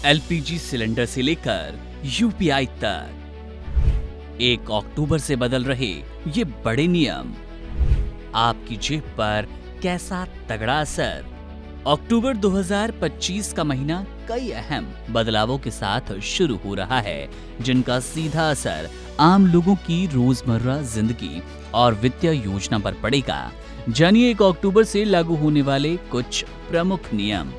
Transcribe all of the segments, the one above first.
LPG cylinder से लेकर UPI तक 1 अक्टूबर से बदल रहे ये बड़े नियम, आपकी जेब पर कैसा तगड़ा असर। अक्टूबर 2025 का महीना कई अहम बदलावों के साथ शुरू हो रहा है, जिनका सीधा असर आम लोगों की रोजमर्रा जिंदगी और वित्तीय योजना पर पड़ेगा। जानिए 1 अक्टूबर से लागू होने वाले कुछ प्रमुख नियम।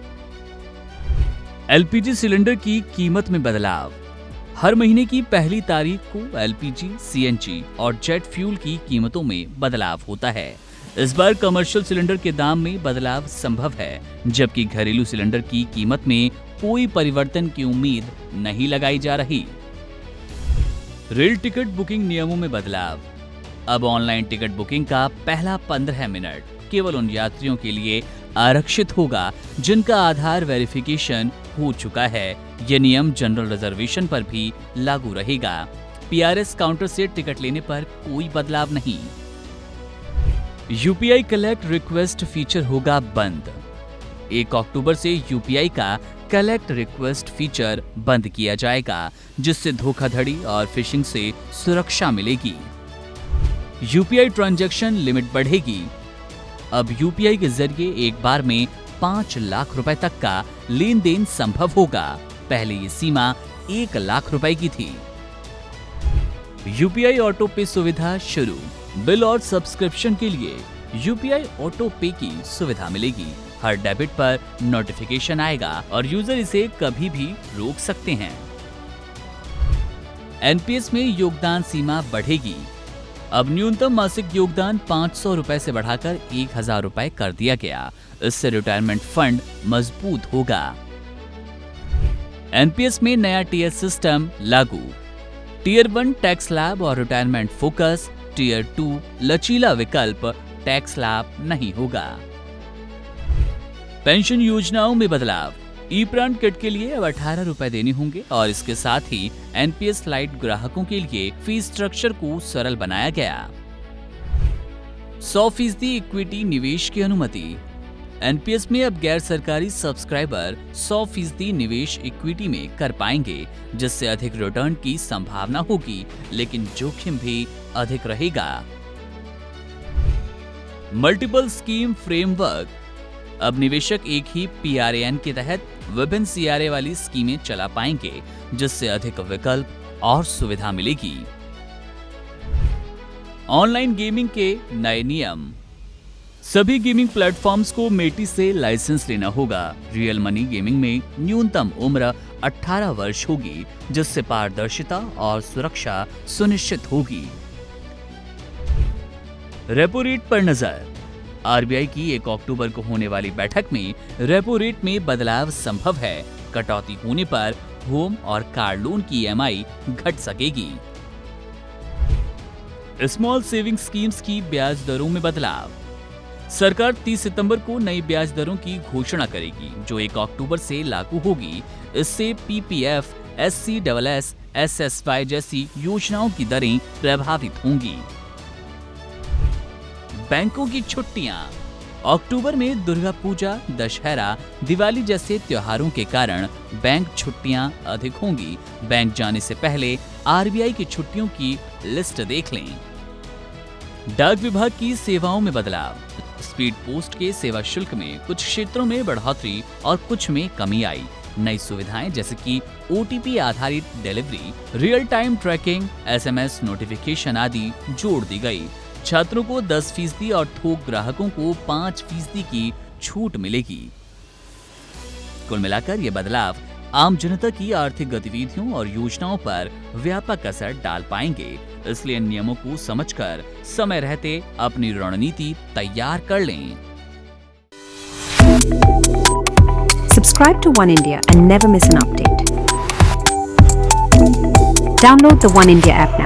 एलपीजी सिलेंडर की कीमत में बदलाव। हर महीने की पहली तारीख को एलपीजी, सीएनजी और जेट फ्यूल की कीमतों में बदलाव होता है। इस बार कमर्शियल सिलेंडर के दाम में बदलाव संभव है, जबकि घरेलू सिलेंडर की कीमत में कोई परिवर्तन की उम्मीद नहीं लगाई जा रही। रेल टिकट बुकिंग नियमों में बदलाव। अब ऑनलाइन टिकट बुकिंग का पहला 15 मिनट केवल उन यात्रियों के लिए आरक्षित होगा जिनका आधार वेरिफिकेशन हो चुका है। यह नियम जनरल रिजर्वेशन पर भी लागू रहेगा। पीआरएस काउंटर से टिकट लेने पर कोई बदलाव नहीं। यूपीआई कलेक्ट रिक्वेस्ट फीचर होगा बंद। 1 अक्टूबर से यूपीआई का कलेक्ट रिक्वेस्ट फीचर बंद किया जाएगा, जिससे धोखाधड़ी और फिशिंग से सुरक्षा मिलेगी। यूपीआई ट्रांजैक्शन लिमिट बढ़ेगी। अब यूपीआई के जरिए एक बार में 5 लाख रुपए तक का लेन देन संभव होगा। पहले ये सीमा 1 लाख रुपए की थी। यूपीआई ऑटो पे सुविधा शुरू। बिल और सब्सक्रिप्शन के लिए यूपीआई ऑटो पे की सुविधा मिलेगी। हर डेबिट पर नोटिफिकेशन आएगा और यूजर इसे कभी भी रोक सकते हैं। एनपीएस में योगदान सीमा बढ़ेगी। अब न्यूनतम मासिक योगदान 500 रुपए से बढ़ाकर 1000 रुपए कर दिया गया। इससे रिटायरमेंट फंड मजबूत होगा। एनपीएस में नया टीयर सिस्टम लागू। टीयर 1 टैक्स लैब और रिटायरमेंट फोकस, टीयर 2 लचीला विकल्प टैक्स लैब नहीं होगा। पेंशन योजनाओं में बदलाव। ई प्राण किट के लिए अब 18 रुपए देने होंगे और इसके साथ ही एनपीएस लाइट ग्राहकों के लिए फीस स्ट्रक्चर को सरल बनाया गया। 100% इक्विटी निवेश की अनुमति। एनपीएस में अब गैर सरकारी सब्सक्राइबर 100% निवेश इक्विटी में कर पाएंगे, जिससे अधिक रिटर्न की संभावना होगी, लेकिन जोखिम भी अधिक रहेगा। Multiple scheme framework. अब निवेशक एक ही पीआरएएन के तहत विभिन्न सीआरए वाली स्कीमें चला पाएंगे, जिससे अधिक विकल्प और सुविधा मिलेगी। ऑनलाइन गेमिंग के नए नियम। सभी गेमिंग प्लेटफॉर्म्स को मेटी से लाइसेंस लेना होगा। रियल मनी गेमिंग में न्यूनतम उम्र 18 वर्ष होगी, जिससे पारदर्शिता और सुरक्षा सुनिश्चित होगी। रेपो रेट पर नजर। आरबीआई की 1 अक्टूबर को होने वाली बैठक में रेपो रेट में बदलाव संभव है। कटौती होने पर होम और कार लोन की ईएमआई घट सकेगी। स्मॉल सेविंग स्कीम्स की ब्याज दरों में बदलाव। सरकार 30 सितंबर को नई ब्याज दरों की घोषणा करेगी, जो 1 अक्टूबर से लागू होगी। इससे पीपीएफ, एससीएस, एसएसवाई जैसी योजनाओं की दरें प्रभावित होंगी। बैंकों की छुट्टियां। अक्टूबर में दुर्गा पूजा, दशहरा, दिवाली जैसे त्योहारों के कारण बैंक छुट्टियां अधिक होंगी। बैंक जाने से पहले आरबीआई की छुट्टियों की लिस्ट देख लें। डाक विभाग की सेवाओं में बदलाव। स्पीड पोस्ट के सेवा शुल्क में कुछ क्षेत्रों में बढ़ोतरी और कुछ में कमी आई। नई सुविधाएं जैसे कि ओटीपी आधारित delivery, real time tracking, SMS notification आदि जोड़ दी गई। छात्रों को 10% और थोक ग्राहकों को 5% की छूट मिलेगी। कुल मिलाकर ये बदलाव आम जनता की आर्थिक गतिविधियों और योजनाओं पर व्यापक असर डाल पाएंगे। इसलिए इन नियमों को समझकर समय रहते अपनी रणनीति तैयार कर लें। Subscribe to One India and never miss an update. Download the One India app now.